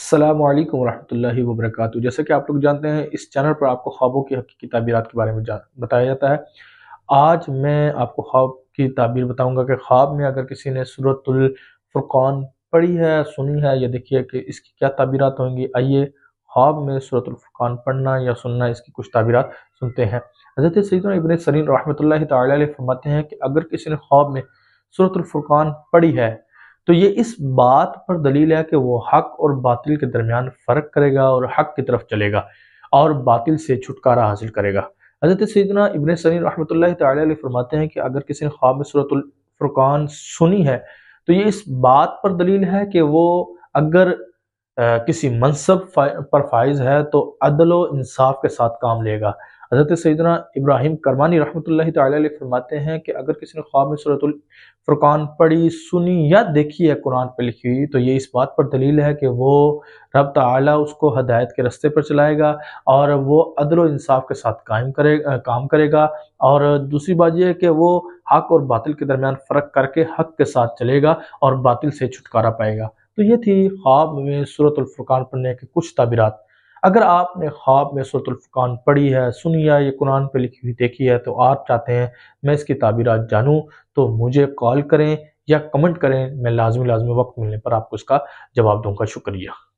السلام علیکم ورحمۃ اللہ وبرکاتہ۔ جیسا کہ آپ لوگ جانتے ہیں، اس چینل پر آپ کو خوابوں کی حقیقی تعبیرات کے بارے میں بتایا جاتا ہے۔ آج میں آپ کو خواب کی تعبیر بتاؤں گا کہ خواب میں اگر کسی نے سورۃ الفرقان پڑھی ہے، سنی ہے، یا دیکھیے کہ اس کی کیا تعبیرات ہوں گی۔ آئیے خواب میں سورۃ الفرقان پڑھنا یا سننا، اس کی کچھ تعبیرات سنتے ہیں۔ حضرت سیدنا ابن سیرین رحمۃ اللہ تعالی علیہ فرماتے ہیں کہ اگر کسی نے خواب میں سورۃ الفرقان پڑھی ہے تو یہ اس بات پر دلیل ہے کہ وہ حق اور باطل کے درمیان فرق کرے گا اور حق کی طرف چلے گا اور باطل سے چھٹکارا حاصل کرے گا۔ حضرت سیدنا ابن سیرین رحمۃ اللہ تعالی علیہ فرماتے ہیں کہ اگر کسی نے خواب میں سورۃ الفرقان سنی ہے تو یہ اس بات پر دلیل ہے کہ وہ اگر کسی منصب پر فائز ہے تو عدل و انصاف کے ساتھ کام لے گا۔ حضرت سیدنا ابراہیم کرمانی رحمۃ اللہ تعالی علیہ فرماتے ہیں کہ اگر کسی نے خواب میں سورۃ الفرقان پڑھی، سنی یا دیکھی ہے قرآن پہ لکھی ہوئی، تو یہ اس بات پر دلیل ہے کہ وہ رب تعالیٰ اس کو ہدایت کے رستے پر چلائے گا اور وہ عدل و انصاف کے ساتھ کام کرے گا۔ اور دوسری بات یہ ہے کہ وہ حق اور باطل کے درمیان فرق کر کے حق کے ساتھ چلے گا اور باطل سے چھٹکارا پائے گا۔ تو یہ تھی خواب میں سورۃ الفرقان پڑھنے کی کچھ تعبیرات۔ اگر آپ نے خواب میں سورۃ الفرقان پڑھی ہے، سنی ہے، یہ قرآن پہ لکھی ہوئی دیکھی ہے، تو آپ چاہتے ہیں میں اس کی تعبیرات جانوں، تو مجھے کال کریں یا کمنٹ کریں، میں لازمی وقت ملنے پر آپ کو اس کا جواب دوں گا۔ شکریہ۔